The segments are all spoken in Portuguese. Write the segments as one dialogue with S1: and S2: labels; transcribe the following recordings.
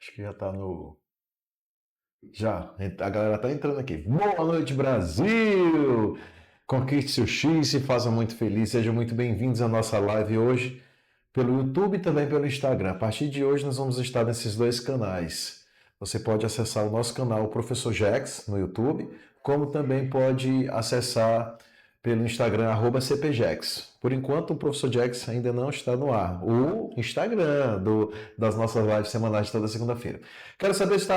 S1: Acho que já tá no. Já, a galera tá entrando aqui. Boa noite, Brasil! Conquiste seu X, se faça muito feliz. Sejam muito bem-vindos à nossa live hoje, pelo YouTube e também pelo Instagram. A partir de hoje, nós vamos estar nesses dois canais. Você pode acessar o nosso canal, o Professor Jex, no YouTube, como também pode acessar pelo Instagram, @cpjex. Por enquanto, o Professor Jex ainda não está no ar. O Instagram das nossas lives semanais de toda segunda-feira. Quero saber se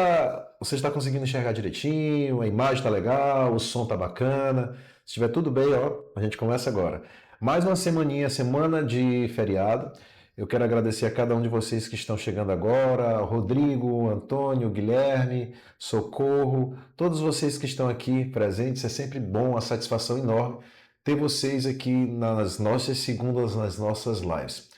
S1: você está conseguindo enxergar direitinho, a imagem está legal, o som está bacana. Se estiver tudo bem, ó, a gente começa agora. Mais uma semaninha, semana de feriado. Eu quero agradecer a cada um de vocês que estão chegando agora, Rodrigo, Antônio, Guilherme, Socorro, todos vocês que estão aqui presentes. É sempre bom, uma satisfação enorme ter vocês aqui nas nossas segundas, nas nossas lives.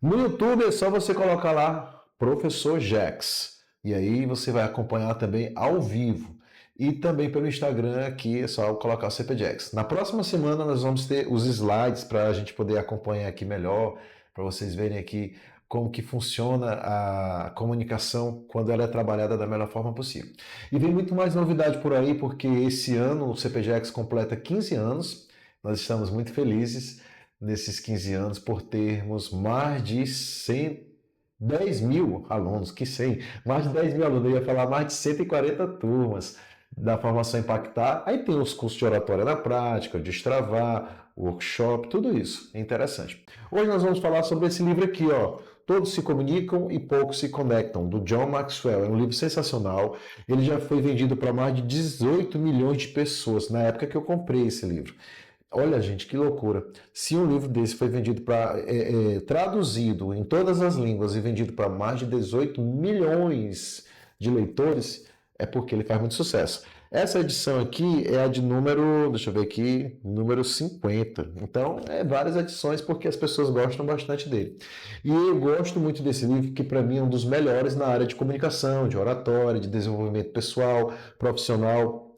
S1: No YouTube é só você colocar lá Professor Jex. E aí você vai acompanhar também ao vivo. E também pelo Instagram aqui é só colocar o CPJex. Na próxima semana nós vamos ter os slides para a gente poder acompanhar aqui melhor, para vocês verem aqui como que funciona a comunicação quando ela é trabalhada da melhor forma possível. E vem muito mais novidade por aí, porque esse ano o CPJex completa 15 anos. Nós estamos muito felizes nesses 15 anos por termos mais de 10 mil alunos, que 100, mais de 10 mil alunos, eu ia falar mais de 140 turmas da formação Impactar. Aí tem os cursos de oratória na prática, destravar, workshop, tudo isso é interessante. Hoje nós vamos falar sobre esse livro aqui, ó, Todos se comunicam e poucos se conectam, do John Maxwell. É um livro sensacional. Ele já foi vendido para mais de 18 milhões de pessoas na época que eu comprei esse livro. Olha, gente, que loucura. Se um livro desse foi vendido para traduzido em todas as línguas e vendido para mais de 18 milhões de leitores, é porque ele faz muito sucesso. Essa edição aqui é a de número, deixa eu ver aqui, número 50. Então, é várias edições porque as pessoas gostam bastante dele. E eu gosto muito desse livro, que para mim é um dos melhores na área de comunicação, de oratória, de desenvolvimento pessoal, profissional.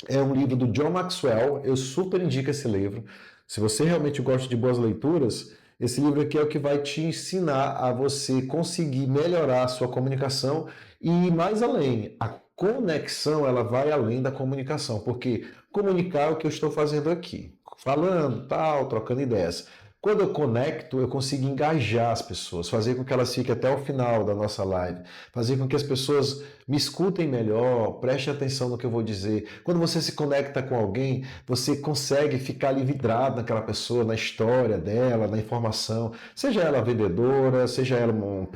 S1: É um livro do John Maxwell, eu super indico esse livro. Se você realmente gosta de boas leituras, esse livro aqui é o que vai te ensinar a você conseguir melhorar a sua comunicação e ir mais além. A conexão, ela vai além da comunicação, porque comunicar é o que eu estou fazendo aqui, falando, tal, trocando ideias. Quando eu conecto, eu consigo engajar as pessoas, fazer com que elas fiquem até o final da nossa live, fazer com que as pessoas me escutem melhor, prestem atenção no que eu vou dizer. Quando você se conecta com alguém, você consegue ficar ali vidrado naquela pessoa, na história dela, na informação, seja ela vendedora, seja ela uma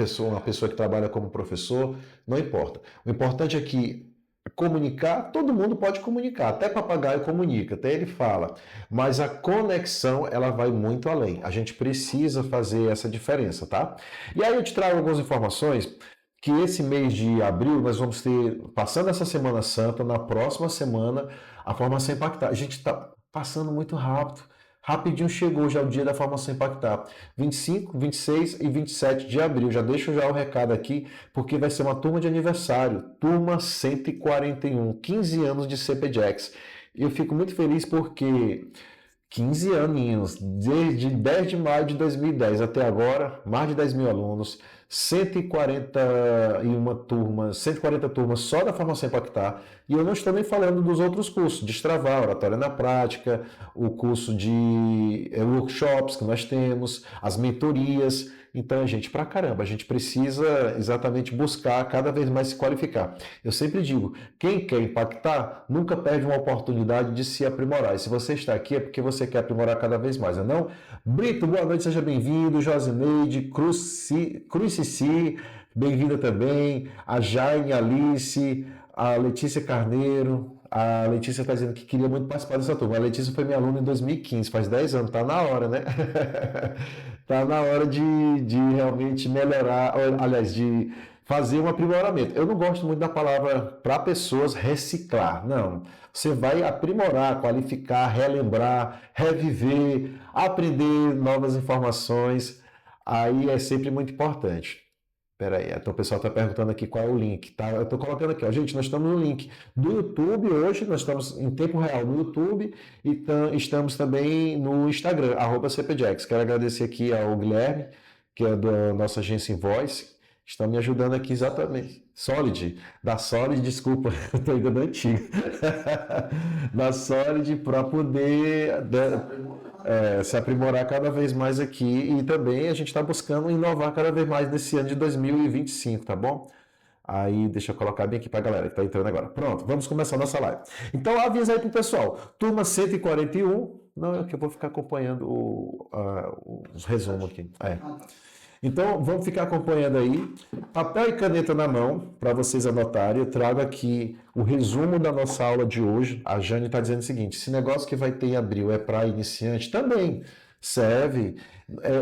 S1: pessoa que trabalha como professor, não importa. O importante é que comunicar, todo mundo pode comunicar, até papagaio comunica, até ele fala, mas a conexão, ela vai muito além. A gente precisa fazer essa diferença, tá? E aí eu te trago algumas informações que esse mês de abril nós vamos ter, passando essa Semana Santa, na próxima semana, a formação Impactar. A gente está passando muito rápido. Rapidinho chegou já o dia da formação Impactar. 25, 26 e 27 de abril. Já deixo já o recado aqui, porque vai ser uma turma de aniversário. Turma 141, 15 anos de CPJex. E eu fico muito feliz porque 15 aninhos, desde 10 de maio de 2010 até agora, mais de 10 mil alunos, 140 turmas só da formação Impactar, e eu não estou nem falando dos outros cursos, destravar, oratória na prática, o curso de workshops que nós temos, as mentorias. Então, gente, pra caramba, a gente precisa exatamente buscar cada vez mais se qualificar. Eu sempre digo, quem quer impactar nunca perde uma oportunidade de se aprimorar. E se você está aqui é porque você quer aprimorar cada vez mais, não é não? Brito, boa noite, seja bem-vindo. Josineide, Cruz Cici, bem-vinda também. A Jaine, Alice, a Letícia Carneiro. A Letícia está dizendo que queria muito participar dessa turma. A Letícia foi minha aluna em 2015, faz 10 anos, tá na hora, né? Tá na hora de realmente melhorar, aliás, de fazer um aprimoramento. Eu não gosto muito da palavra para pessoas reciclar, não. Você vai aprimorar, qualificar, relembrar, reviver, aprender novas informações. Aí é sempre muito importante. Espera aí, então o pessoal está perguntando aqui qual é o link, tá? Eu estou colocando aqui, ó. Gente, nós estamos no link do YouTube hoje, nós estamos em tempo real no YouTube e estamos também no Instagram, @cpjex. Quero agradecer aqui ao Guilherme, que é da nossa agência Invoice, estão me ajudando aqui exatamente. Solid, da Solid, desculpa, eu estou ainda da antiga. Da Solid para poder se aprimorar cada vez mais aqui e também a gente está buscando inovar cada vez mais nesse ano de 2025, tá bom? Aí, deixa eu colocar bem aqui para a galera que está entrando agora. Pronto, vamos começar a nossa live. Então, avisa aí para o pessoal. Turma 141. Não, é que eu vou ficar acompanhando os resumos aqui. Então, vamos ficar acompanhando aí. Papel e caneta na mão, para vocês anotarem. Eu trago aqui o resumo da nossa aula de hoje. A Jane está dizendo o seguinte: esse negócio que vai ter em abril é para iniciante? Também serve.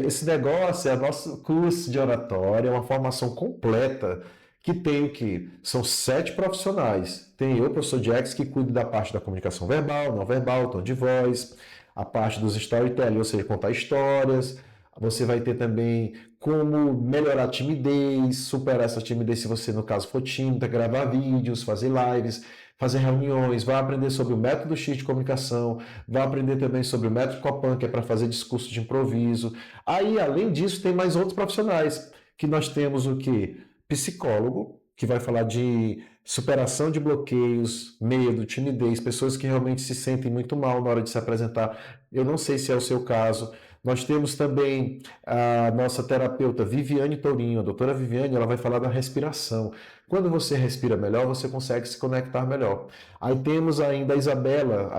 S1: Esse negócio é nosso curso de oratória, é uma formação completa que tem o que? São 7 profissionais. Tem eu, professor Jax, que cuido da parte da comunicação verbal, não verbal, tom de voz, a parte dos storytelling, ou seja, contar histórias. Você vai ter também como melhorar a timidez, superar essa timidez se você, no caso, for tímida, gravar vídeos, fazer lives, fazer reuniões, vai aprender sobre o método X de comunicação, vai aprender também sobre o método Copan, que é para fazer discurso de improviso. Aí, além disso, tem mais outros profissionais, que nós temos o quê? Psicólogo, que vai falar de superação de bloqueios, medo, timidez, pessoas que realmente se sentem muito mal na hora de se apresentar. Eu não sei se é o seu caso. Nós temos também a nossa terapeuta Viviane Tourinho, a doutora Viviane, ela vai falar da respiração. Quando você respira melhor, você consegue se conectar melhor. Aí temos ainda a Isabela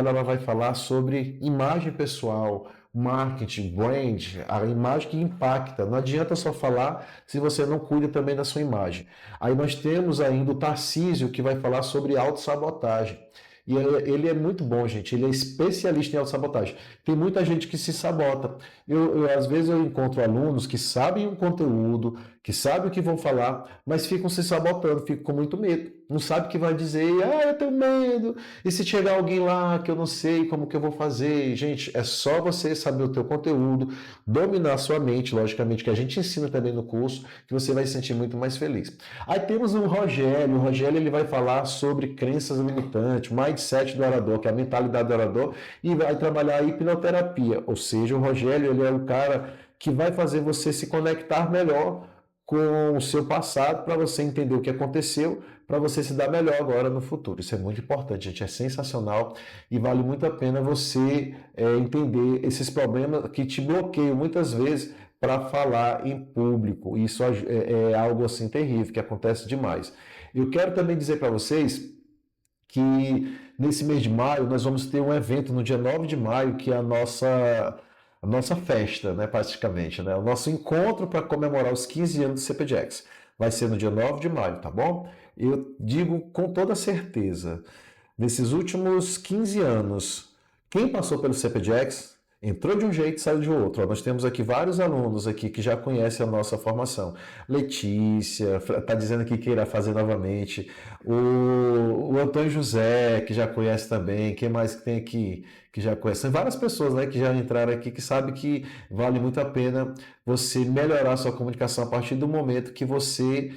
S1: ela vai falar sobre imagem pessoal, marketing, brand, a imagem que impacta. Não adianta só falar se você não cuida também da sua imagem. Aí nós temos ainda o Tarcísio, que vai falar sobre autossabotagem. E ele é muito bom, gente. Ele é especialista em autossabotagem. Tem muita gente que se sabota. Às vezes eu encontro alunos que sabem o conteúdo, que sabem o que vão falar, mas ficam se sabotando, ficam com muito medo. Não sabe o que vai dizer, eu tenho medo. E se chegar alguém lá que eu não sei como que eu vou fazer? Gente, é só você saber o teu conteúdo, dominar a sua mente, logicamente, que a gente ensina também no curso, que você vai se sentir muito mais feliz. Aí temos o Rogério ele vai falar sobre crenças limitantes, mindset do orador, que é a mentalidade do orador, e vai trabalhar a hipnoterapia, ou seja, o Rogério ele é o cara que vai fazer você se conectar melhor com o seu passado para você entender o que aconteceu, para você se dar melhor agora no futuro. Isso é muito importante, gente, é sensacional e vale muito a pena você entender esses problemas que te bloqueiam muitas vezes para falar em público. Isso é algo assim terrível, que acontece demais. Eu quero também dizer para vocês que nesse mês de maio nós vamos ter um evento no dia 9 de maio, que é a nossa festa, né, praticamente, né? O nosso encontro para comemorar os 15 anos do CPJax. Vai ser no dia 9 de maio, tá bom? Eu digo com toda certeza, nesses últimos 15 anos, quem passou pelo CPJax entrou de um jeito e saiu de outro. Nós temos aqui vários alunos aqui que já conhecem a nossa formação. Letícia está dizendo que queira fazer novamente. O Antônio José, que já conhece também. Quem mais que tem aqui que já conhece? Tem várias pessoas, né, que já entraram aqui que sabem que vale muito a pena você melhorar a sua comunicação a partir do momento que você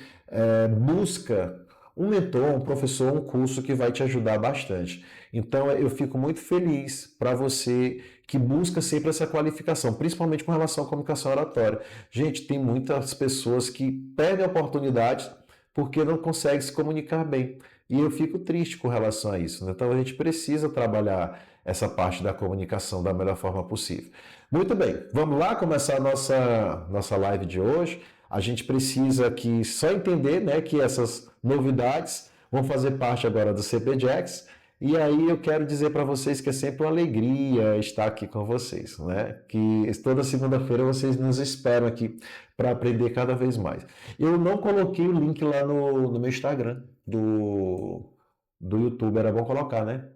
S1: busca um mentor, um professor, um curso que vai te ajudar bastante. Então, eu fico muito feliz para você que busca sempre essa qualificação, principalmente com relação à comunicação oratória. Gente, tem muitas pessoas que perdem oportunidades porque não conseguem se comunicar bem. E eu fico triste com relação a isso, né? Então, a gente precisa trabalhar essa parte da comunicação da melhor forma possível. Muito bem, vamos lá começar a nossa live de hoje. A gente precisa aqui só entender, né, que essas novidades vão fazer parte agora do CPJax. E aí eu quero dizer para vocês que é sempre uma alegria estar aqui com vocês, né? Que toda segunda-feira vocês nos esperam aqui para aprender cada vez mais. Eu não coloquei o link lá no meu Instagram do YouTube, era bom colocar, né?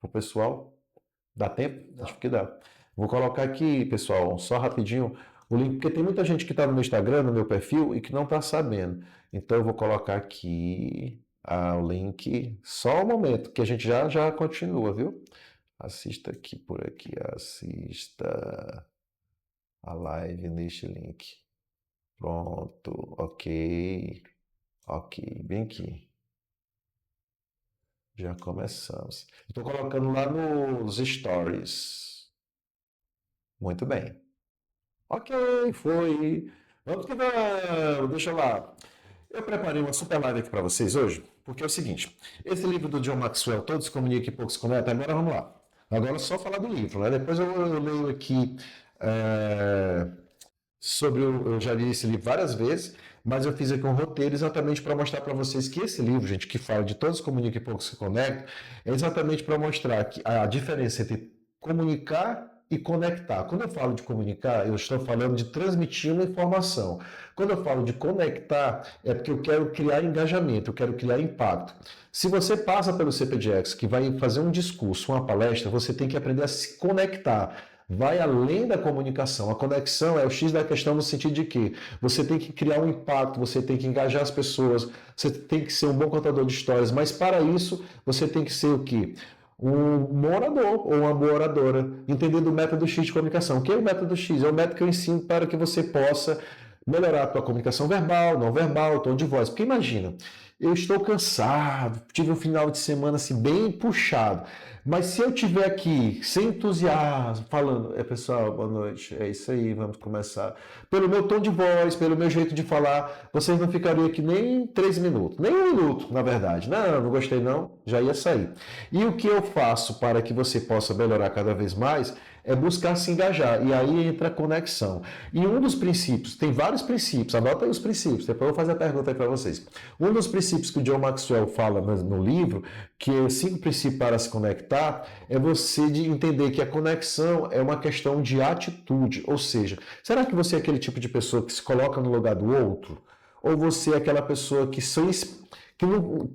S1: Para o pessoal. Dá tempo? Acho que dá. Vou colocar aqui, pessoal, só rapidinho o link, porque tem muita gente que está no meu Instagram, no meu perfil, e que não está sabendo. Então eu vou colocar aqui o link, só um momento, que a gente já continua, viu? Assista aqui por aqui, assista a live neste link. Pronto, ok, bem aqui. Já começamos. Estou colocando lá nos stories. Muito bem. Ok, foi. Vamos que vamos. Deixa lá. Eu preparei uma super live aqui para vocês hoje, porque é o seguinte: esse livro do John Maxwell, Todos Comunicam e Poucos Conectam, agora vamos lá. Agora é só falar do livro, né? Depois eu leio aqui é, sobre eu já li esse livro várias vezes, mas eu fiz aqui um roteiro exatamente para mostrar para vocês que esse livro, gente, que fala de todos comunicam e poucos se conectam, é exatamente para mostrar que a diferença entre comunicar e conectar. Quando eu falo de comunicar, eu estou falando de transmitir uma informação. Quando eu falo de conectar, é porque eu quero criar engajamento, eu quero criar impacto. Se você passa pelo CPDX, que vai fazer um discurso, uma palestra, você tem que aprender a se conectar. Vai além da comunicação. A conexão é o X da questão no sentido de que você tem que criar um impacto, você tem que engajar as pessoas, você tem que ser um bom contador de histórias, mas para isso você tem que ser o quê? Um bom orador ou uma boa oradora, entendendo o método X de comunicação. O que é o método X? É o método que eu ensino para que você possa melhorar a tua comunicação verbal, não verbal, tom de voz. Porque imagina, eu estou cansado, tive um final de semana assim bem puxado. Mas se eu tiver aqui sem entusiasmo, falando, pessoal, boa noite, é isso aí, vamos começar. Pelo meu tom de voz, pelo meu jeito de falar, vocês não ficariam aqui nem 3 minutos, nem 1 minuto, na verdade. Não, não gostei não, já ia sair. E o que eu faço para que você possa melhorar cada vez mais é buscar se engajar. E aí entra a conexão. E um dos princípios, tem vários princípios, anota aí os princípios, depois eu vou fazer a pergunta aí para vocês. Um dos princípios que o John Maxwell fala no livro, que é 5 princípios para se conectar, é você de entender que a conexão é uma questão de atitude. Ou seja, será que você é aquele tipo de pessoa que se coloca no lugar do outro? Ou você é aquela pessoa que não,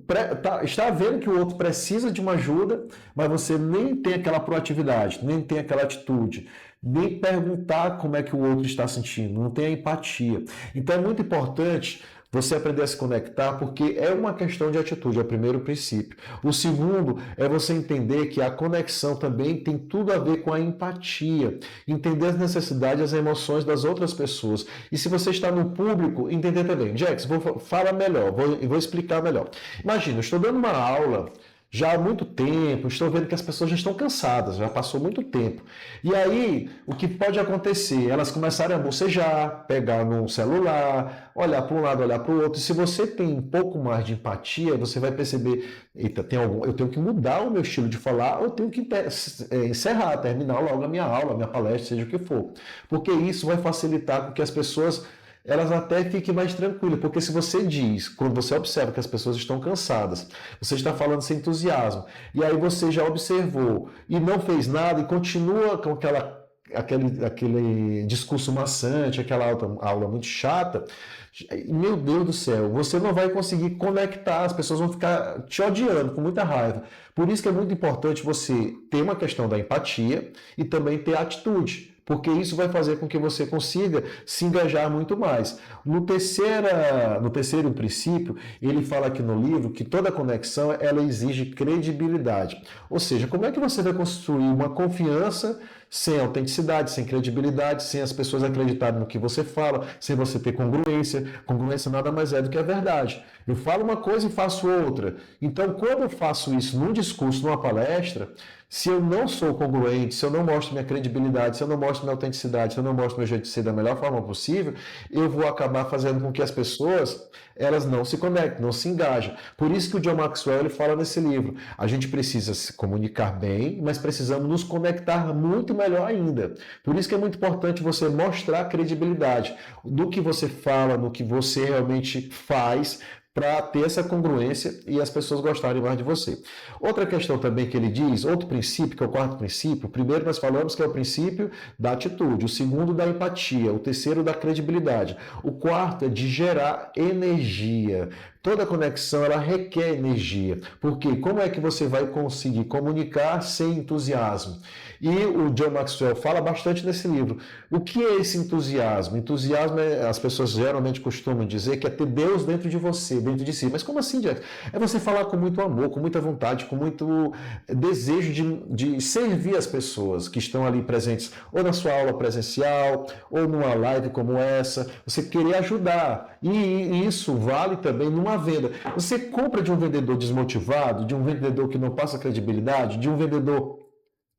S1: está vendo que o outro precisa de uma ajuda, mas você nem tem aquela proatividade, nem tem aquela atitude, nem perguntar como é que o outro está sentindo, não tem a empatia. Então é muito importante você aprender a se conectar, porque é uma questão de atitude, é o primeiro princípio. O segundo é você entender que a conexão também tem tudo a ver com a empatia, entender as necessidades e as emoções das outras pessoas. E se você está no público, entender também. Jax, fala melhor, vou explicar melhor. Imagina, eu estou dando uma aula já há muito tempo, estou vendo que as pessoas já estão cansadas, já passou muito tempo. E aí, o que pode acontecer? Elas começarem a bocejar, pegar no celular, olhar para um lado, olhar para o outro. E se você tem um pouco mais de empatia, você vai perceber, eita, eu tenho que mudar o meu estilo de falar, ou eu tenho que encerrar, terminar logo a minha aula, a minha palestra, seja o que for. Porque isso vai facilitar com que as pessoas elas até fiquem mais tranquilas, porque se você diz, quando você observa que as pessoas estão cansadas, você está falando sem entusiasmo, e aí você já observou e não fez nada e continua com aquele discurso maçante, aquela aula muito chata, meu Deus do céu, você não vai conseguir conectar, as pessoas vão ficar te odiando com muita raiva. Por isso que é muito importante você ter uma questão da empatia e também ter atitude, porque isso vai fazer com que você consiga se engajar muito mais. No terceiro princípio, ele fala aqui no livro que toda conexão ela exige credibilidade. Ou seja, como é que você vai construir uma confiança sem autenticidade, sem credibilidade, sem as pessoas acreditarem no que você fala, sem você ter congruência? Congruência nada mais é do que a verdade. Eu falo uma coisa e faço outra. Então, quando eu faço isso num discurso, numa palestra, se eu não sou congruente, se eu não mostro minha credibilidade, se eu não mostro minha autenticidade, se eu não mostro meu jeito de ser da melhor forma possível, eu vou acabar fazendo com que as pessoas elas não se conectem, não se engajam. Por isso que o John Maxwell ele fala nesse livro, a gente precisa se comunicar bem, mas precisamos nos conectar muito melhor ainda. Por isso que é muito importante você mostrar a credibilidade do que você fala, no que você realmente faz, para ter essa congruência e as pessoas gostarem mais de você. Outra questão também que ele diz, outro princípio, que é o quarto princípio, o primeiro nós falamos que é o princípio da atitude, o segundo da empatia, o terceiro da credibilidade, o quarto é de gerar energia. Toda conexão ela requer energia, porque como é que você vai conseguir comunicar sem entusiasmo? E o John Maxwell fala bastante nesse livro. O que é esse entusiasmo? Entusiasmo as pessoas geralmente costumam dizer que é ter Deus dentro de você, dentro de si. Mas como assim, Jack? É você falar com muito amor, com muita vontade, com muito desejo de servir as pessoas que estão ali presentes, ou na sua aula presencial, ou numa live como essa. Você querer ajudar. E isso vale também numa venda. Você compra de um vendedor desmotivado, de um vendedor que não passa credibilidade, de um vendedor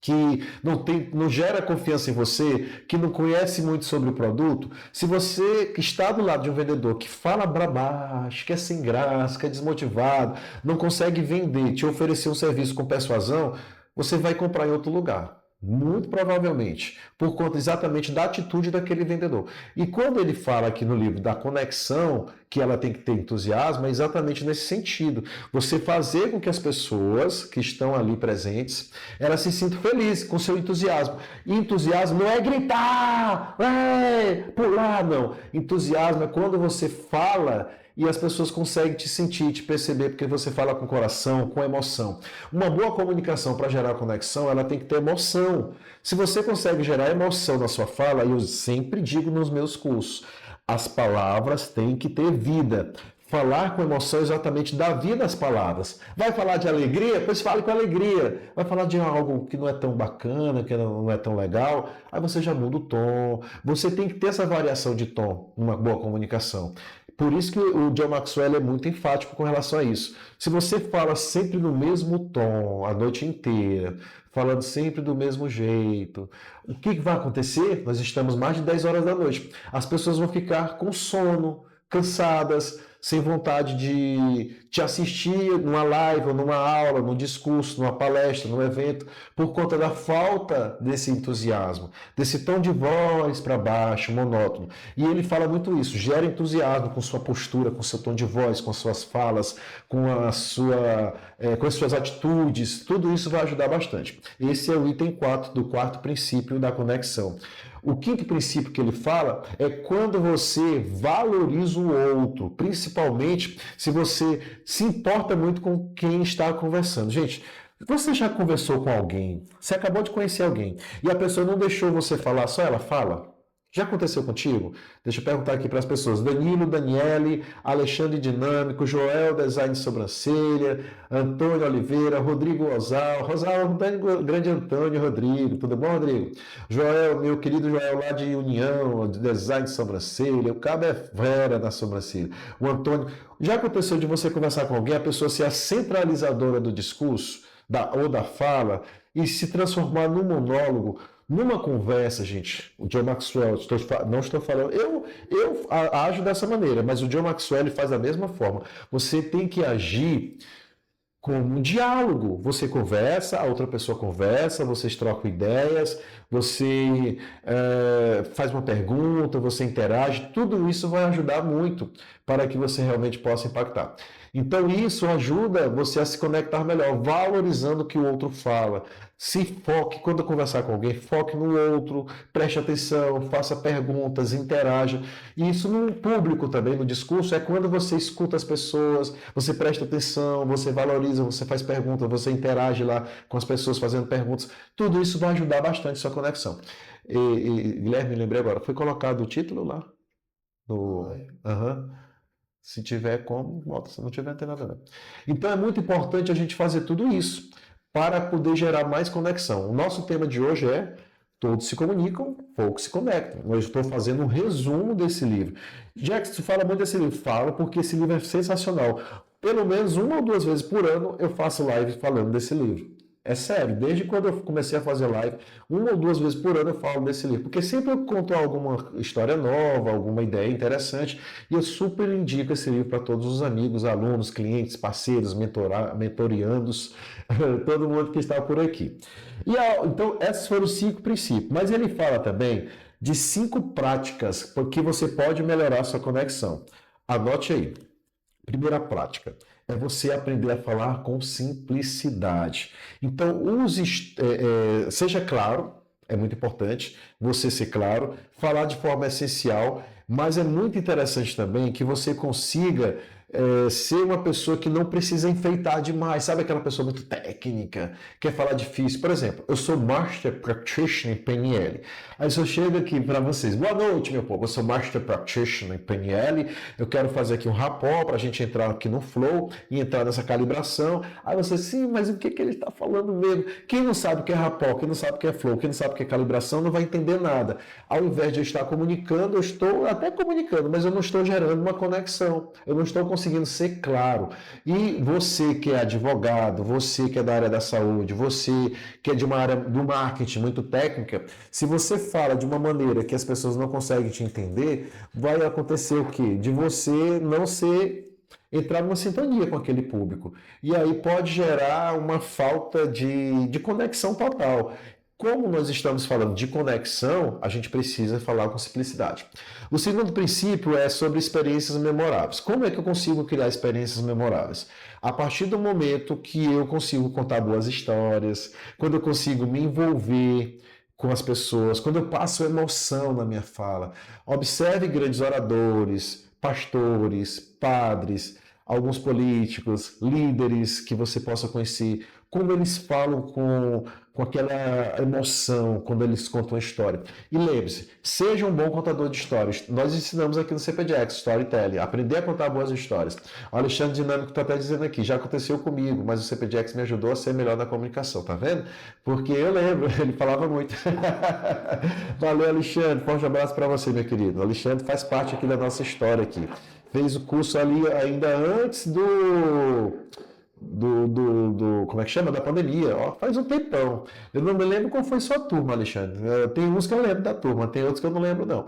S1: que não gera confiança em você, que não conhece muito sobre o produto, se você está do lado de um vendedor que fala pra baixo, que é sem graça, que é desmotivado, não consegue vender, te oferecer um serviço com persuasão, você vai comprar em outro lugar. Muito provavelmente, por conta exatamente da atitude daquele vendedor. E quando ele fala aqui no livro da conexão, que ela tem que ter entusiasmo, é exatamente nesse sentido. Você fazer com que as pessoas que estão ali presentes, elas se sintam felizes com seu entusiasmo. E entusiasmo não é gritar, pular, não. Entusiasmo é quando você fala e as pessoas conseguem te sentir, te perceber, porque você fala com coração, com emoção. Uma boa comunicação para gerar conexão, ela tem que ter emoção. Se você consegue gerar emoção na sua fala, eu sempre digo nos meus cursos, as palavras têm que ter vida. Falar com emoção exatamente dá vida às palavras. Vai falar de alegria? Pois fale com alegria. Vai falar de algo que não é tão bacana, que não é tão legal, aí você já muda o tom. Você tem que ter essa variação de tom numa boa comunicação. Por isso que o John Maxwell é muito enfático com relação a isso. Se você fala sempre no mesmo tom a noite inteira, falando sempre do mesmo jeito, o que vai acontecer? Nós estamos mais de 10 horas da noite. As pessoas vão ficar com sono, cansadas, sem vontade de te assistir numa live, ou numa aula, num discurso, numa palestra, num evento, por conta da falta desse entusiasmo, desse tom de voz para baixo, monótono. E ele fala muito isso, gera entusiasmo com sua postura, com seu tom de voz, com suas falas, com as suas atitudes, tudo isso vai ajudar bastante. Esse é o item 4 do quarto princípio da conexão. O quinto princípio que ele fala é quando você valoriza o outro, principalmente se você se importa muito com quem está conversando. Gente, você já conversou com alguém, você acabou de conhecer alguém e a pessoa não deixou você falar, só ela fala? Já aconteceu contigo? Deixa eu perguntar aqui para as pessoas. Danilo, Daniele, Alexandre Dinâmico, Joel, Design de Sobrancelha, Antônio Oliveira, Rodrigo Rosal, grande Antônio Rodrigo, tudo bom, Rodrigo? Joel, meu querido Joel lá de União, de Design de Sobrancelha, o cabo é fera na sobrancelha. O Antônio, já aconteceu de você conversar com alguém, a pessoa ser a centralizadora do discurso ou da fala e se transformar num monólogo? Numa conversa, gente, o John Maxwell, não estou falando, eu ajo dessa maneira, mas o John Maxwell ele faz da mesma forma. Você tem que agir como um diálogo. Você conversa, a outra pessoa conversa, vocês trocam ideias, você faz uma pergunta, você interage, tudo isso vai ajudar muito para que você realmente possa impactar. Então isso ajuda você a se conectar melhor, valorizando o que o outro fala. Se foque, quando conversar com alguém, foque no outro, preste atenção, faça perguntas, interaja. E isso no público também, no discurso, é quando você escuta as pessoas, você presta atenção, você valoriza, você faz perguntas, você interage lá com as pessoas fazendo perguntas. Tudo isso vai ajudar bastante a sua conexão. Guilherme, me lembrei agora, foi colocado o título lá? Se tiver como, volta. Se não tiver, não tem nada não. Então é muito importante a gente fazer tudo isso para poder gerar mais conexão. O nosso tema de hoje é todos se comunicam, poucos se conectam. Eu estou fazendo um resumo desse livro. Jackson, tu fala muito desse livro? Fala, porque esse livro é sensacional. Pelo menos 1 ou 2 vezes por ano eu faço live falando desse livro. É sério, desde quando eu comecei a fazer live, 1 ou 2 vezes por ano eu falo desse livro, porque sempre eu conto alguma história nova, alguma ideia interessante, e eu super indico esse livro para todos os amigos, alunos, clientes, parceiros, mentoreandos, todo mundo que está por aqui. Então, esses foram os 5 princípios, mas ele fala também de 5 práticas que você pode melhorar a sua conexão. Anote aí. Primeira prática é você aprender a falar com simplicidade. Então, seja claro, é muito importante você ser claro, falar de forma essencial, mas é muito interessante também que você consiga ser uma pessoa que não precisa enfeitar demais, sabe aquela pessoa muito técnica, quer falar difícil. Por exemplo, eu sou Master Practitioner em PNL. Aí se eu chego aqui para vocês, boa noite, meu povo, eu sou Master Practitioner em PNL, eu quero fazer aqui um rapport para a gente entrar aqui no flow e entrar nessa calibração. Aí você, sim, mas o que ele está falando mesmo? Quem não sabe o que é rapport, quem não sabe o que é flow, quem não sabe o que é calibração, não vai entender nada. Ao invés de eu estar comunicando, eu estou até comunicando, mas eu não estou gerando uma conexão, eu não estou conseguindo conseguindo ser claro. E você que é advogado, você que é da área da saúde, você que é de uma área do marketing muito técnica, se você fala de uma maneira que as pessoas não conseguem te entender, vai acontecer o quê? De você não ser entrar numa sintonia com aquele público. E aí pode gerar uma falta de conexão total. Como nós estamos falando de conexão, a gente precisa falar com simplicidade. O segundo princípio é sobre experiências memoráveis. Como é que eu consigo criar experiências memoráveis? A partir do momento que eu consigo contar boas histórias, quando eu consigo me envolver com as pessoas, quando eu passo emoção na minha fala. Observe grandes oradores, pastores, padres, alguns políticos, líderes que você possa conhecer, como eles falam com aquela emoção quando eles contam a história. E lembre-se, seja um bom contador de histórias. Nós ensinamos aqui no CPDX, Storytelling, aprender a contar boas histórias. O Alexandre Dinâmico está até dizendo aqui, já aconteceu comigo, mas o CPDX me ajudou a ser melhor na comunicação, tá vendo? Porque eu lembro, ele falava muito. Valeu, Alexandre, forte abraço para você, meu querido. O Alexandre faz parte aqui da nossa história aqui. Fez o curso ali ainda antes como é que chama? Da pandemia, ó, faz um tempão. Eu não me lembro qual foi sua turma, Alexandre. Tem uns que eu lembro da turma, tem outros que eu não lembro, não.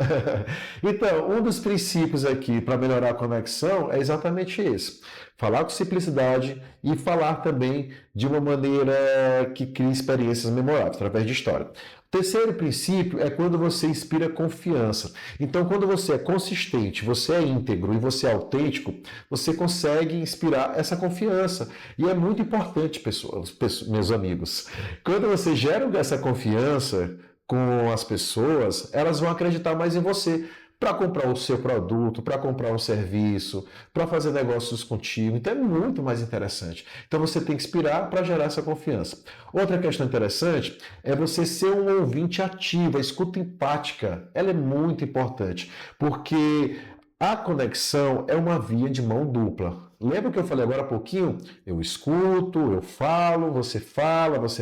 S1: Então, um dos princípios aqui para melhorar a conexão é exatamente esse. Falar com simplicidade e falar também de uma maneira que crie experiências memoráveis, através de história. O terceiro princípio é quando você inspira confiança. Então, quando você é consistente, você é íntegro e você é autêntico, você consegue inspirar essa confiança. E é muito importante, pessoas, meus amigos. Quando você gera essa confiança com as pessoas, elas vão acreditar mais em você para comprar o seu produto, para comprar um serviço, para fazer negócios contigo. Então é muito mais interessante. Então você tem que inspirar para gerar essa confiança. Outra questão interessante é você ser um ouvinte ativo, a escuta empática. Ela é muito importante, porque a conexão é uma via de mão dupla. Lembra que eu falei agora há pouquinho? Eu escuto, eu falo, você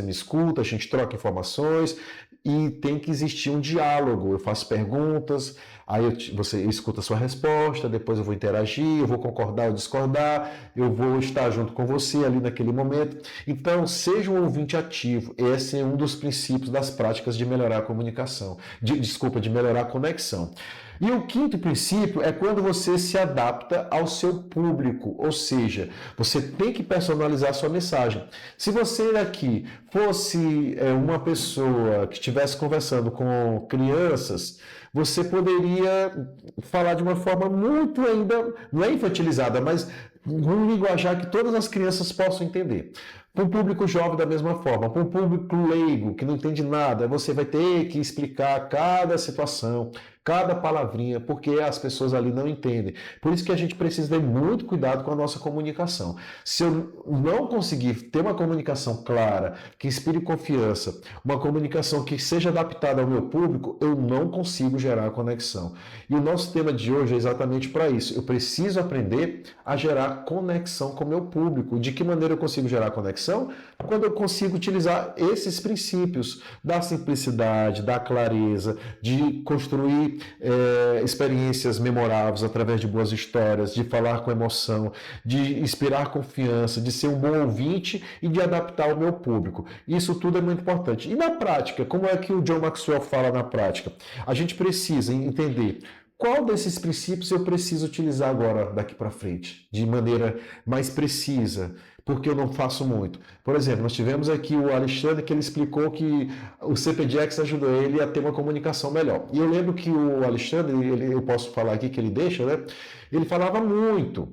S1: me escuta, a gente troca informações e tem que existir um diálogo. Eu faço perguntas, aí você escuta a sua resposta, depois eu vou interagir, eu vou concordar ou discordar, eu vou estar junto com você ali naquele momento. Então, seja um ouvinte ativo. Esse é um dos princípios das práticas de melhorar a comunicação, de melhorar a conexão. E o quinto princípio é quando você se adapta ao seu público, ou seja, você tem que personalizar a sua mensagem. Se você aqui fosse uma pessoa que estivesse conversando com crianças, você poderia falar de uma forma muito ainda, não é infantilizada, mas um linguajar que todas as crianças possam entender. Para um público jovem da mesma forma, para um público leigo que não entende nada, você vai ter que explicar cada situação, cada palavrinha, porque as pessoas ali não entendem. Por isso que a gente precisa ter muito cuidado com a nossa comunicação. Se eu não conseguir ter uma comunicação clara, que inspire confiança, uma comunicação que seja adaptada ao meu público, eu não consigo gerar conexão. E o nosso tema de hoje é exatamente para isso. Eu preciso aprender a gerar conexão com o meu público. De que maneira eu consigo gerar conexão? Quando eu consigo utilizar esses princípios da simplicidade, da clareza, de construir experiências memoráveis através de boas histórias, de falar com emoção, de inspirar confiança, de ser um bom ouvinte e de adaptar ao meu público. Isso tudo é muito importante. E na prática, como é que o John Maxwell fala na prática? A gente precisa entender qual desses princípios eu preciso utilizar agora, daqui para frente, de maneira mais precisa, porque eu não faço muito. Por exemplo, nós tivemos aqui o Alexandre, que ele explicou que o CPDX ajudou ele a ter uma comunicação melhor. E eu lembro que o Alexandre, eu posso falar aqui que ele deixa, né? Ele falava muito.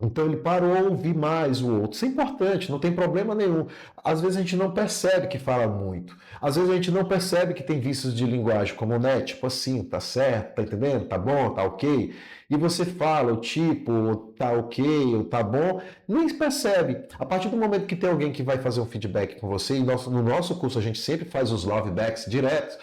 S1: Então ele parou a ouvir mais o outro. Isso é importante, não tem problema nenhum. Às vezes a gente não percebe que fala muito. Às vezes a gente não percebe que tem vícios de linguagem, como né, tipo assim, tá certo, tá entendendo? Tá bom, tá ok. E você fala o tipo, tá ok, ou tá bom, nem percebe. A partir do momento que tem alguém que vai fazer um feedback com você, e no nosso curso a gente sempre faz os love backs diretos,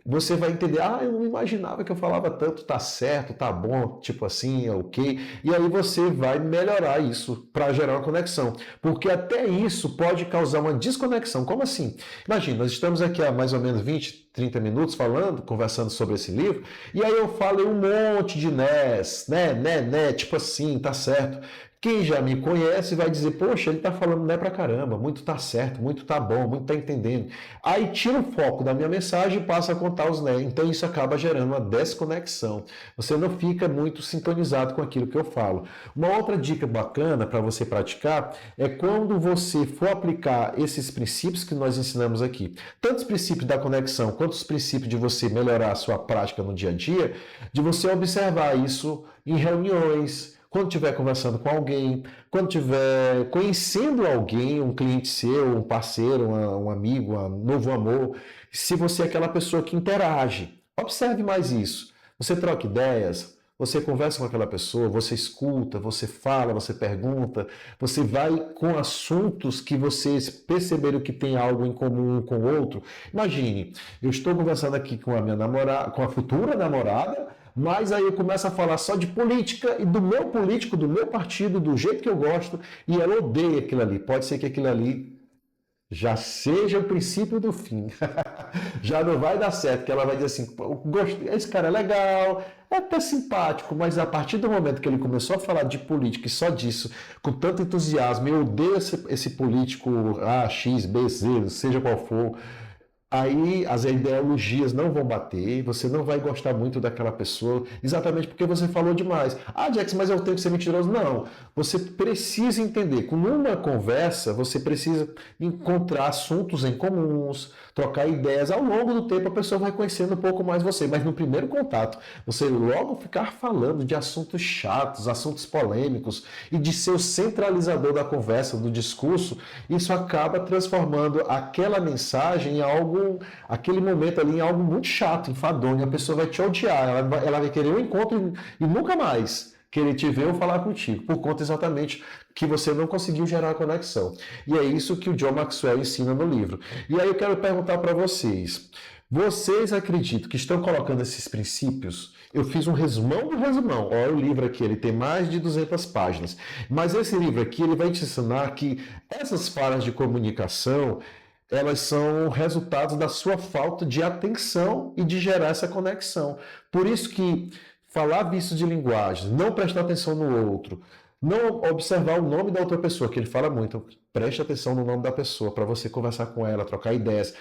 S1: você vai entender, eu não imaginava que eu falava tanto, tá certo, tá bom, tipo assim, é ok. E aí você vai melhorar isso para gerar uma conexão. Porque até isso pode causar uma desconexão. Como assim? Imagina, nós estamos aqui há mais ou menos 20, 30 minutos falando, conversando sobre esse livro, e aí eu falei um monte de nés, né, tipo assim, tá certo. Quem já me conhece vai dizer, poxa, ele tá falando né pra caramba, muito tá certo, muito tá bom, muito tá entendendo. Aí tira o foco da minha mensagem e passa a contar os né. Então isso acaba gerando uma desconexão. Você não fica muito sintonizado com aquilo que eu falo. Uma outra dica bacana para você praticar é quando você for aplicar esses princípios que nós ensinamos aqui, tanto os princípios da conexão quanto os princípios de você melhorar a sua prática no dia a dia, de você observar isso em reuniões, quando estiver conversando com alguém, quando estiver conhecendo alguém, um cliente seu, um parceiro, um amigo, um novo amor, se você é aquela pessoa que interage, observe mais isso. Você troca ideias, você conversa com aquela pessoa, você escuta, você fala, você pergunta, você vai com assuntos que vocês perceberam que tem algo em comum um com o outro. Imagine, eu estou conversando aqui com a minha namorada, com a futura namorada, mas aí eu começo a falar só de política e do meu político, do meu partido, do jeito que eu gosto, e ela odeia aquilo ali. Pode ser que aquilo ali já seja o princípio do fim. Já não vai dar certo, que ela vai dizer assim, esse cara é legal, é até simpático, mas a partir do momento que ele começou a falar de política e só disso, com tanto entusiasmo, eu odeio esse político X, B, Z, seja qual for, aí as ideologias não vão bater, você não vai gostar muito daquela pessoa, exatamente porque você falou demais. Jax, mas eu tenho que ser mentiroso. Não, você precisa entender, com uma conversa, você precisa encontrar assuntos em comuns, trocar ideias. Ao longo do tempo a pessoa vai conhecendo um pouco mais você, mas no primeiro contato, você logo ficar falando de assuntos chatos, assuntos polêmicos e de ser o centralizador da conversa, do discurso, isso acaba transformando aquela mensagem em algo, aquele momento ali em algo muito chato, enfadonho, a pessoa vai te odiar, ela vai querer um encontro e nunca mais querer te ver ou falar contigo, por conta exatamente que você não conseguiu gerar a conexão. E é isso que o John Maxwell ensina no livro. E aí eu quero perguntar para vocês, vocês acreditam que estão colocando esses princípios? Eu fiz um resumão do resumão. Olha o livro aqui, ele tem mais de 200 páginas. Mas esse livro aqui, ele vai te ensinar que essas falhas de comunicação, elas são resultados da sua falta de atenção e de gerar essa conexão. Por isso que falar vício de linguagem, não prestar atenção no outro, não observar o nome da outra pessoa, que ele fala muito, preste atenção no nome da pessoa para você conversar com ela, trocar ideias.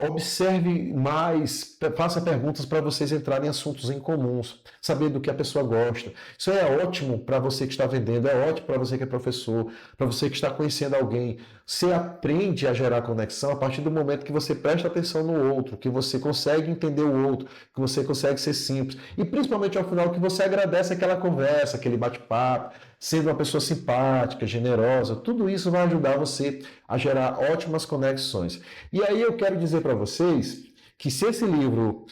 S1: Observe mais, faça perguntas para vocês entrarem em assuntos em comuns, saber do que a pessoa gosta. Isso é ótimo para você que está vendendo, é ótimo para você que é professor, para você que está conhecendo alguém. Você aprende a gerar conexão a partir do momento que você presta atenção no outro, que você consegue entender o outro, que você consegue ser simples. E principalmente ao final que você agradece aquela conversa, aquele bate-papo, sendo uma pessoa simpática, generosa, tudo isso vai ajudar você a gerar ótimas conexões. E aí eu quero dizer para vocês que se esse livro,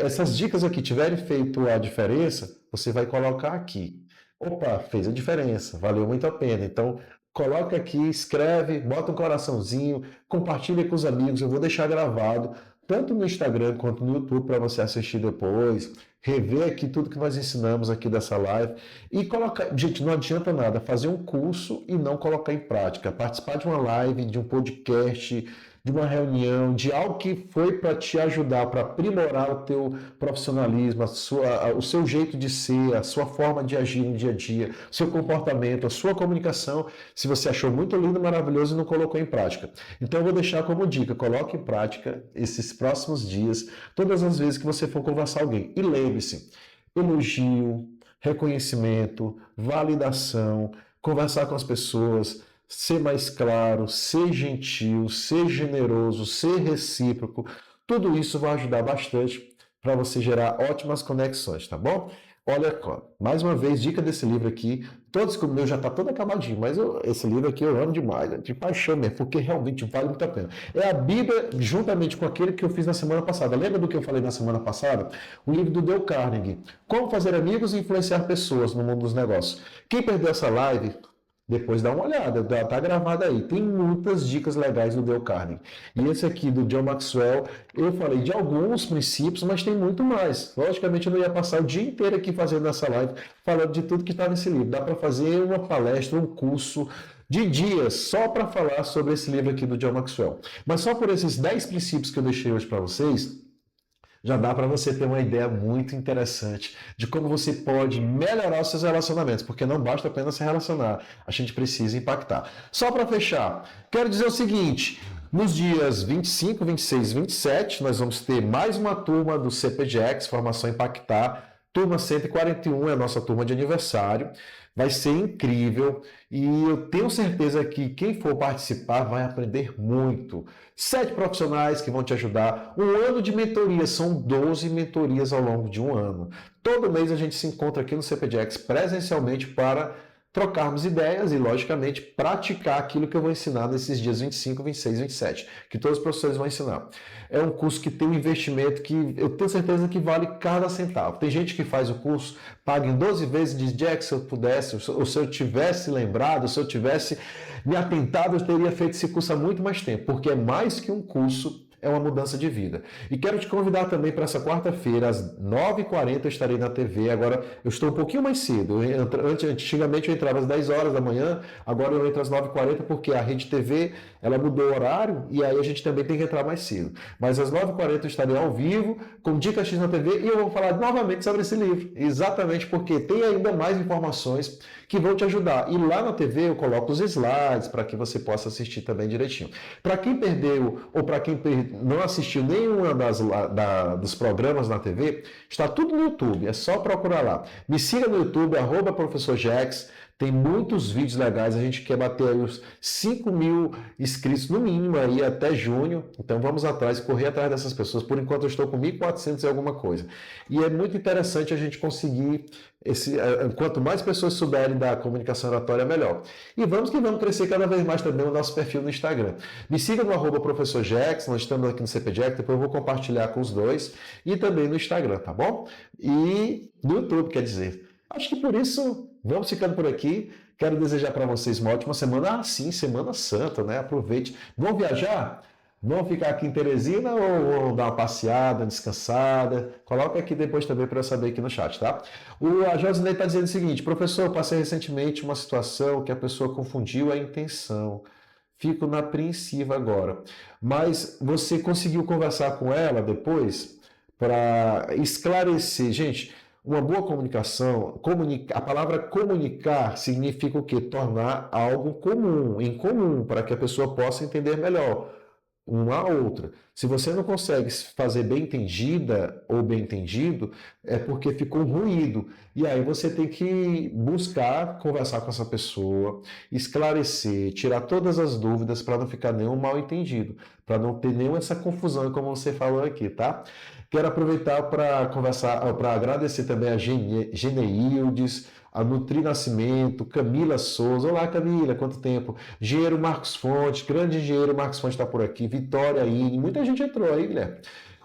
S1: essas dicas aqui tiverem feito a diferença, você vai colocar aqui. Opa, fez a diferença, valeu muito a pena. Então, coloca aqui, escreve, bota um coraçãozinho, compartilha com os amigos, eu vou deixar gravado, tanto no Instagram quanto no YouTube, para você assistir depois, rever aqui tudo que nós ensinamos aqui dessa live e colocar. Gente, não adianta nada fazer um curso e não colocar em prática. Participar de uma live, de um podcast, de uma reunião, de algo que foi para te ajudar, para aprimorar o teu profissionalismo, o seu jeito de ser, a sua forma de agir no dia a dia, o seu comportamento, a sua comunicação, se você achou muito lindo, maravilhoso e não colocou em prática. Então eu vou deixar como dica, coloque em prática esses próximos dias, todas as vezes que você for conversar com alguém. E lembre-se, elogio, reconhecimento, validação, conversar com as pessoas, ser mais claro, ser gentil, ser generoso, ser recíproco, tudo isso vai ajudar bastante para você gerar ótimas conexões, tá bom? Olha, mais uma vez, dica desse livro aqui, todos que o meu já está todo acabadinho, mas esse livro aqui eu amo demais, de paixão mesmo, porque realmente vale muito a pena. É a Bíblia, juntamente com aquele que eu fiz na semana passada. Lembra do que eu falei na semana passada? O livro do Dale Carnegie, Como Fazer Amigos e Influenciar Pessoas no Mundo dos Negócios. Quem perdeu essa live, Depois dá uma olhada, tá gravado aí. Tem muitas dicas legais do Dale Carnegie. E esse aqui do John Maxwell, eu falei de alguns princípios, mas tem muito mais. Logicamente, eu não ia passar o dia inteiro aqui fazendo essa live, falando de tudo que está nesse livro. Dá para fazer uma palestra, um curso de dias só para falar sobre esse livro aqui do John Maxwell. Mas só por esses 10 princípios que eu deixei hoje para vocês, já dá para você ter uma ideia muito interessante de como você pode melhorar os seus relacionamentos, porque não basta apenas se relacionar, a gente precisa impactar. Só para fechar, quero dizer o seguinte: nos dias 25, 26 e 27, nós vamos ter mais uma turma do CPGX, Formação Impactar. Turma 141 é a nossa turma de aniversário. Vai ser incrível e eu tenho certeza que quem for participar vai aprender muito. 7 profissionais que vão te ajudar. Um ano de mentoria, são 12 mentorias ao longo de um ano. Todo mês a gente se encontra aqui no CPGX presencialmente para trocarmos ideias e, logicamente, praticar aquilo que eu vou ensinar nesses dias 25, 26 e 27, que todos os professores vão ensinar. É um curso que tem um investimento que eu tenho certeza que vale cada centavo. Tem gente que faz o curso, paga em 12 vezes e diz: Jack, se eu pudesse, ou se eu tivesse lembrado, se eu tivesse me atentado, eu teria feito esse curso há muito mais tempo, porque é mais que um curso, é uma mudança de vida. E quero te convidar também para essa quarta-feira, às 9h40 eu estarei na TV. Agora eu estou um pouquinho mais cedo. Antigamente eu entrava às 10 horas da manhã, agora eu entro às 9h40 porque a Rede TV ela mudou o horário e aí a gente também tem que entrar mais cedo. Mas às 9h40 eu estarei ao vivo, com Dica X na TV, e eu vou falar novamente sobre esse livro. Exatamente porque tem ainda mais informações que vão te ajudar. E lá na TV eu coloco os slides para que você possa assistir também direitinho. Para quem perdeu ou para quem não assistiu nenhuma dos programas na TV, está tudo no YouTube, é só procurar lá. Me siga no YouTube, @Professor Jax. Tem muitos vídeos legais, a gente quer bater aí os 5.000 inscritos no mínimo aí até junho, então vamos atrás, correr atrás dessas pessoas. Por enquanto eu estou com 1.400 e alguma coisa. E é muito interessante a gente conseguir, quanto mais pessoas souberem da comunicação oratória, melhor. E vamos que vamos crescer cada vez mais também o nosso perfil no Instagram. Me siga no @Professor Jax, nós estamos aqui no CPJack, depois eu vou compartilhar com os dois, e também no Instagram, tá bom? E no YouTube, quer dizer. Acho que por isso, vamos ficando por aqui. Quero desejar para vocês uma ótima semana. Sim, Semana Santa, né? Aproveite. Vão viajar? Vão ficar aqui em Teresina ou dar uma passeada, descansada? Coloca aqui depois também para eu saber aqui no chat, tá? A Josinei está dizendo o seguinte: professor, eu passei recentemente uma situação que a pessoa confundiu a intenção. Fico na apreensiva agora. Mas você conseguiu conversar com ela depois para esclarecer? Gente, uma boa comunicação, a palavra comunicar significa o quê? Tornar algo comum, em comum, para que a pessoa possa entender melhor uma a outra. Se você não consegue fazer bem entendida ou bem entendido, é porque ficou ruído. E aí você tem que buscar conversar com essa pessoa, esclarecer, tirar todas as dúvidas para não ficar nenhum mal entendido, para não ter nenhuma essa confusão, como você falou aqui, tá? Quero aproveitar para conversar, para agradecer também a Geneildes, a Nutri Nascimento, Camila Souza. Olá, Camila, quanto tempo? Engenheiro Marcos Fonte, grande engenheiro Marcos Fonte está por aqui. Vitória aí, muita gente entrou aí, Guilherme.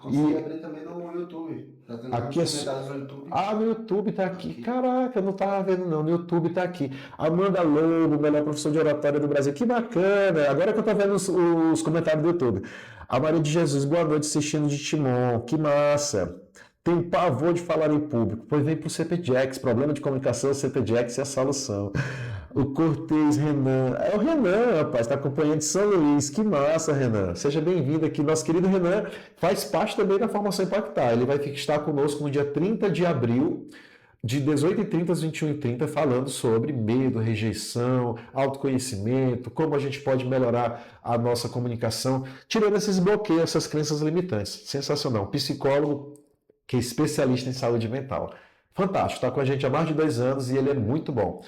S2: Consegui abrir também no YouTube. Já tem
S1: aqui
S2: comentários no YouTube.
S1: No YouTube tá aqui. Caraca, eu não estava vendo não. No YouTube tá aqui. Amanda Lobo, melhor professor de oratória do Brasil. Que bacana. Agora que eu tô vendo os comentários do YouTube. A Maria de Jesus, boa noite, assistindo de Timon. Que massa. Tem pavor de falar em público. Pois vem pro CPJax. Problema de comunicação, CPJax é a solução. O Cortez Renan. É o Renan, rapaz, está acompanhando de São Luís. Que massa, Renan. Seja bem-vindo aqui. Nosso querido Renan faz parte também da Formação Impactar. Ele vai estar conosco no dia 30 de abril, de 18h30 às 21h30, falando sobre medo, rejeição, autoconhecimento, como a gente pode melhorar a nossa comunicação, tirando esses bloqueios, essas crenças limitantes. Sensacional. Psicólogo que é especialista em saúde mental. Fantástico, está com a gente há mais de 2 anos e ele é muito bom.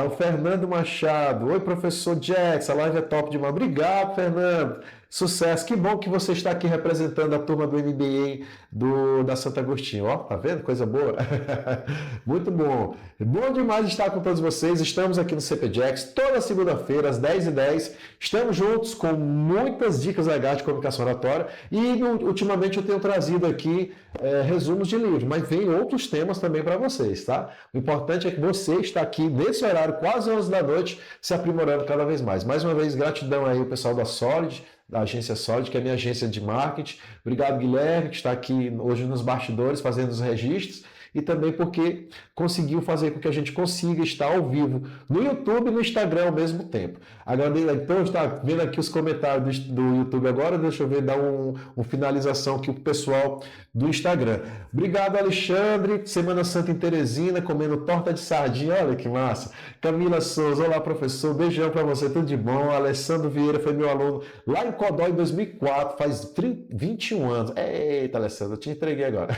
S1: O Fernando Machado. Oi, professor Jax, a live é top demais. Obrigado, Fernando. Sucesso. Que bom que você está aqui representando a turma do MBA da Santo Agostinho. Ó, tá vendo? Coisa boa. Muito bom. Bom demais estar com todos vocês. Estamos aqui no CPJax toda segunda-feira, às 10h10. Estamos juntos com muitas dicas legais de comunicação oratória e ultimamente eu tenho trazido aqui resumos de livros, mas vem outros temas também para vocês, tá? O importante é que você está aqui nesse horário, quase 11 da noite, se aprimorando cada vez mais. Mais uma vez, gratidão aí ao pessoal da Solid, da agência Solid, que é a minha agência de marketing. Obrigado, Guilherme, que está aqui hoje nos bastidores fazendo os registros. E também porque conseguiu fazer com que a gente consiga estar ao vivo no YouTube e no Instagram ao mesmo tempo. Agora, então, está vendo aqui os comentários do YouTube agora, deixa eu ver, dar uma finalização aqui para o pessoal do Instagram. Obrigado, Alexandre, Semana Santa em Teresina, comendo torta de sardinha, olha que massa. Camila Souza, olá, professor, beijão para você, tudo de bom. Alessandro Vieira foi meu aluno lá em Codó em 2004, faz 21 anos. Eita, Alessandro, eu te entreguei agora.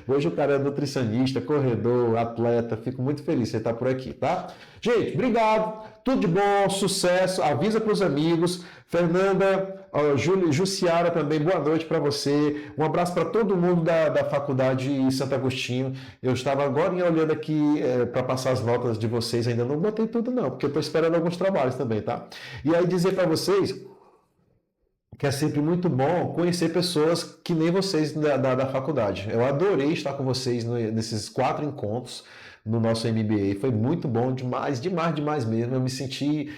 S1: Hoje o cara é nutricionista, corredor, atleta, fico muito feliz de você estar por aqui, tá? Gente, obrigado, tudo de bom, sucesso, avisa para os amigos. Fernanda, Jussiara também, boa noite para você. Um abraço para todo mundo da Faculdade Santo Agostinho. Eu estava agora olhando aqui para passar as notas de vocês, ainda não botei tudo não, porque eu estou esperando alguns trabalhos também, tá? E aí dizer para vocês que é sempre muito bom conhecer pessoas que nem vocês da faculdade. Eu adorei estar com vocês nesses 4 encontros no nosso MBA. Foi muito bom, demais, demais, demais mesmo. Eu me senti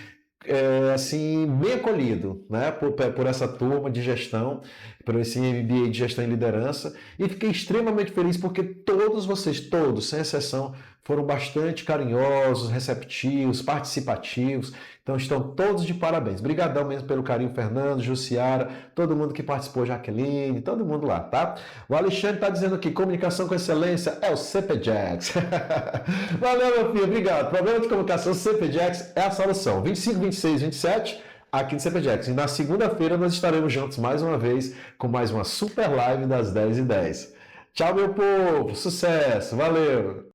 S1: assim, bem acolhido, né, por essa turma de gestão, por esse MBA de gestão e liderança, e fiquei extremamente feliz porque todos vocês, todos, sem exceção, foram bastante carinhosos, receptivos, participativos, então estão todos de parabéns. Obrigadão mesmo pelo carinho, Fernando, Jussiara, todo mundo que participou, Jaqueline, todo mundo lá, tá? O Alexandre está dizendo aqui, comunicação com excelência é o CPJax. Valeu, meu filho, obrigado. Problema de comunicação, CPJax é a solução. 25, 26, 27, aqui no CPJax. E na segunda-feira nós estaremos juntos mais uma vez com mais uma super live das 10h10. Tchau, meu povo, sucesso, valeu!